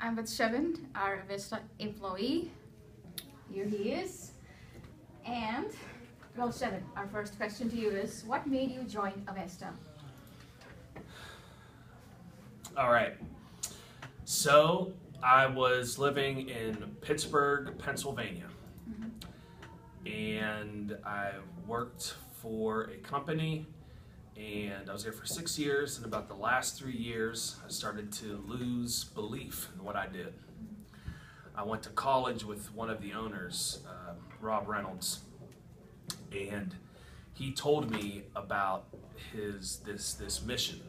I'm with Shevin, our Avesta employee. Here he is. And, well, Shevin, our first question to you is, what made you join Avesta? All right. So I was living in Pittsburgh, Pennsylvania. And I worked for a company, and I was there for 6 years, and about the last 3 years, I started to lose belief in what I did. I went to college with one of the owners, Rob Reynolds, and he told me about this mission.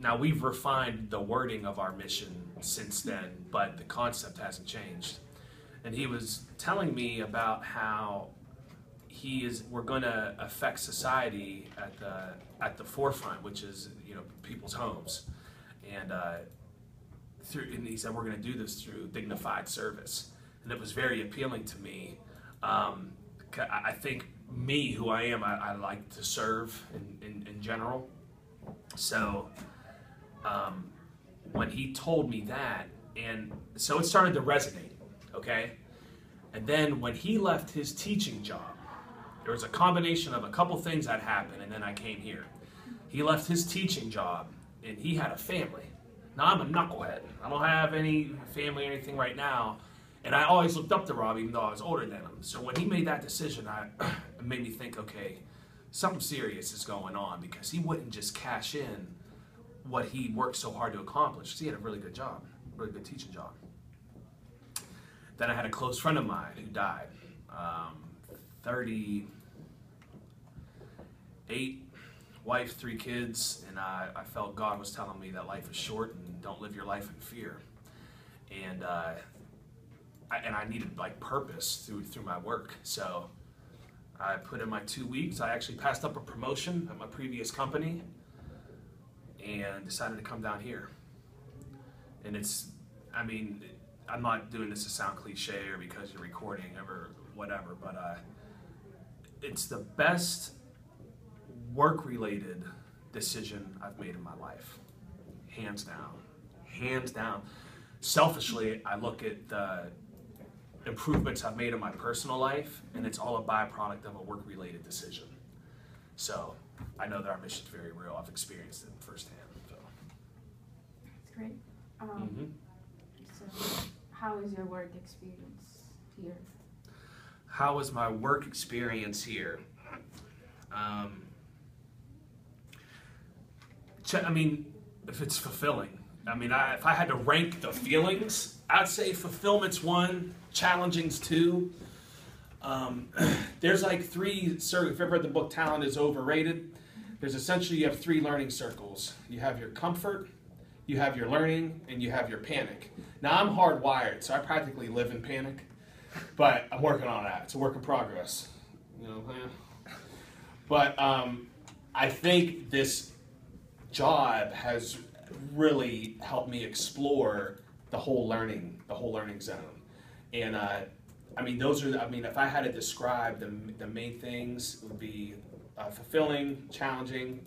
Now, we've refined the wording of our mission since then, but the concept hasn't changed. And he was telling me about how we're going to affect society at the forefront, which is, people's homes, and he said we're going to do this through dignified service, and it was very appealing to me. I think me, who I am, I like to serve in general. So when he told me that, and so it started to resonate. Okay? And then when he left his teaching job, there was a combination of a couple things that happened, and then I came here. He left his teaching job, and he had a family. Now, I'm a knucklehead. I don't have any family or anything right now, and I always looked up to Rob, even though I was older than him. So when he made that decision, it made me think, okay, something serious is going on, because he wouldn't just cash in what he worked so hard to accomplish, because he had a really good job, really good teaching job. Then I had a close friend of mine who died, 38, wife, 3 kids, and I felt God was telling me that life is short and don't live your life in fear. And I needed purpose through my work. So I put in my 2 weeks. I actually passed up a promotion at my previous company and decided to come down here. And I'm not doing this to sound cliche or because you're recording or whatever, but it's the best work-related decision I've made in my life. Hands down. Hands down. Selfishly, I look at the improvements I've made in my personal life, and it's all a byproduct of a work-related decision. So I know that our mission's very real. I've experienced it firsthand. So. That's great. So how is your work experience here? How is my work experience here? If it's fulfilling. If I had to rank the feelings, I'd say fulfillment's 1, challenging's 2. There's 3 circles. If you've ever read the book Talent is Overrated, there's essentially, you have 3 learning circles. You have your comfort, you have your learning, and you have your panic. Now, I'm hardwired, so I practically live in panic, but I'm working on that. It's a work in progress. But I think this job has really helped me explore the whole learning zone. And if I had to describe the main things, it would be fulfilling, challenging,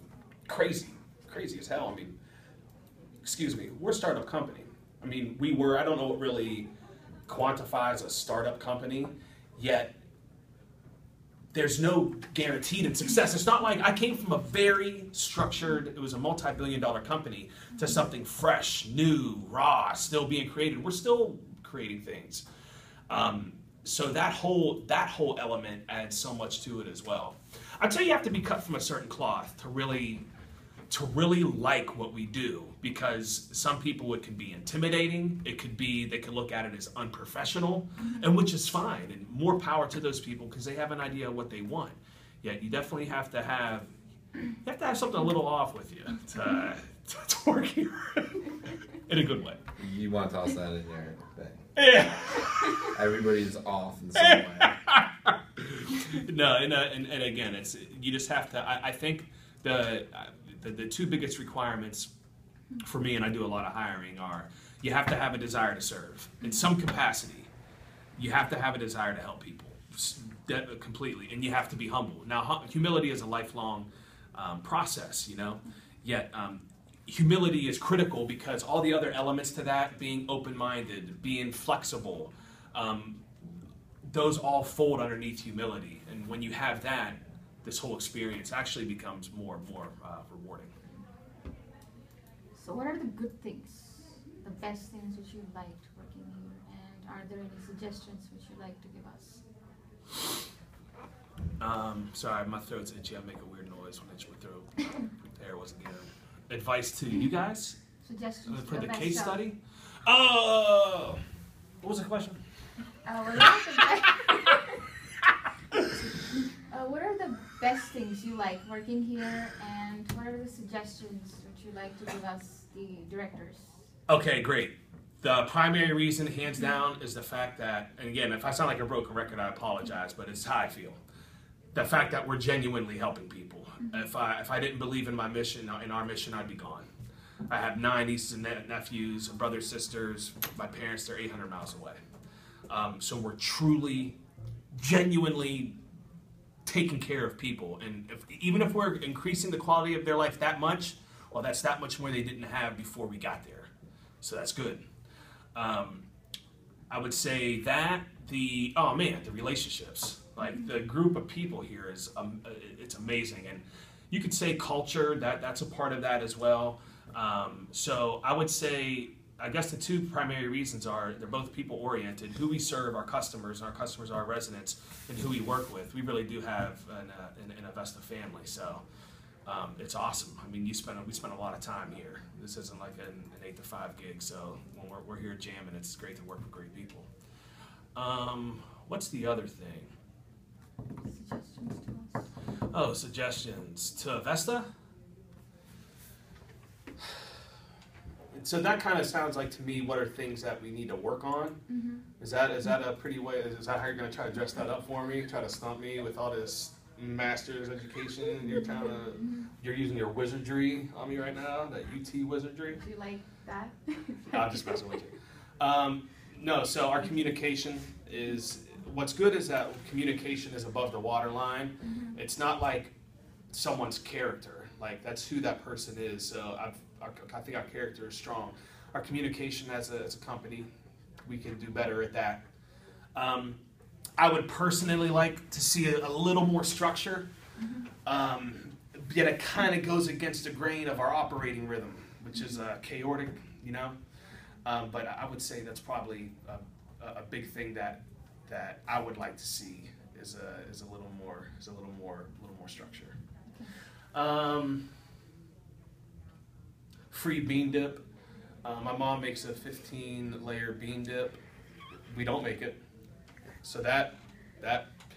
crazy as hell. We're a startup company. I don't know what really quantifies a startup company, yet there's no guaranteed in success. It's not like I came from a very structured, it was a multi-billion-dollar company, to something fresh, new, raw, still being created. We're still creating things. So that whole element adds so much to it as well. I'd say you have to be cut from a certain cloth to really like what we do, because some people, it can be intimidating. It could be, they could look at it as unprofessional, and which is fine, and more power to those people because they have an idea of what they want. Yet you definitely have to have something a little off with you to work here in a good way. You want to toss that in your thing. Yeah. Everybody's off in some way. No, and again, it's, you just have to, I think the 2 biggest requirements for me, and I do a lot of hiring, are you have to have a desire to serve in some capacity. You have to have a desire to help people completely, and you have to be humble. Now, humility is a lifelong process, Yet humility is critical because all the other elements to that, being open-minded, being flexible, those all fold underneath humility. And when you have that, this whole experience actually becomes more and more rewarding. So what are the good things, the best things that you liked working here? And are there any suggestions which you'd like to give us? Sorry, my throat's itchy. I make a weird noise when I itch my throat. The air wasn't getting. Advice to you guys? Suggestions For the best case job. study? Oh! What was the question? What are the best things you like working here, and what are the suggestions that you like to give us, the directors? Okay, great. The primary reason, hands down, is the fact that, and again, if I sound like a broken record, I apologize, but it's how I feel. The fact that we're genuinely helping people. If I didn't believe in my mission, in our mission, I'd be gone. I have 9 nieces and nephews, brothers, sisters. My parents, they're 800 miles away. So we're truly, genuinely taking care of people. And even if we're increasing the quality of their life that much, well, that's that much more they didn't have before we got there. So that's good. I would say that the relationships. Like the group of people here is, it's amazing. And you could say culture, that's a part of that as well. So I would say, I guess the 2 primary reasons are they're both people-oriented. Who we serve, our customers, and our customers are our residents, and who we work with. We really do have an Avesta family, so it's awesome. I mean, we spend a lot of time here. This isn't like an 8 to 5 gig, so when we're here jamming, it's great to work with great people. What's the other thing? Suggestions to us? Oh, suggestions to Avesta? So that kind of sounds like to me, what are things that we need to work on? Mm-hmm. Is that a pretty way? Is that how you're going to try to dress that up for me? Try to stump me with all this master's education? You're using your wizardry on me right now. That UT wizardry. Do you like that? I'm just messing with you. No. So our communication is. What's good is that communication is above the waterline. Mm-hmm. It's not like someone's character. Like that's who that person is. So I think our character is strong. Our communication as a company, we can do better at that. I would personally like to see a little more structure. Yet it kind of goes against the grain of our operating rhythm, which is chaotic, you know. But I would say that's probably a big thing that I would like to see is a little more structure. Free bean dip. My mom makes a 15-layer bean dip. We don't make it, so that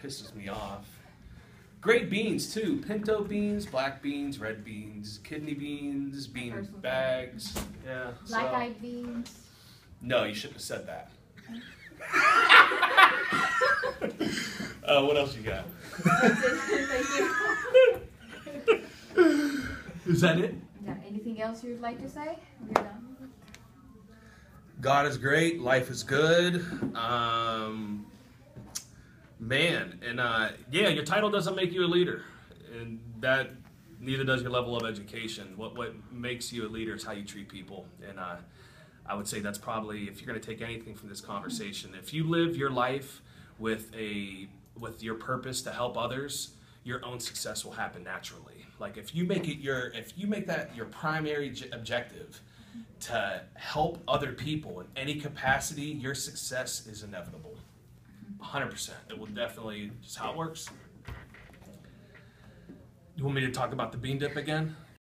pisses me off. Great beans too: pinto beans, black beans, red beans, kidney beans, bean Personal bags. Yeah. Black-eyed beans. No, you shouldn't have said that. What else you got? That's it. Thank you. Is that it? Yeah. Anything else you'd like to say? We're done. God is great. Life is good. Man, and yeah, your title doesn't make you a leader, and that neither does your level of education. What makes you a leader is how you treat people, and I would say that's probably, if you're going to take anything from this conversation, if you live your life with your purpose to help others, your own success will happen naturally. Like if you make that your primary objective to help other people in any capacity, your success is inevitable. 100%. It will definitely, just how it works. You want me to talk about the bean dip again?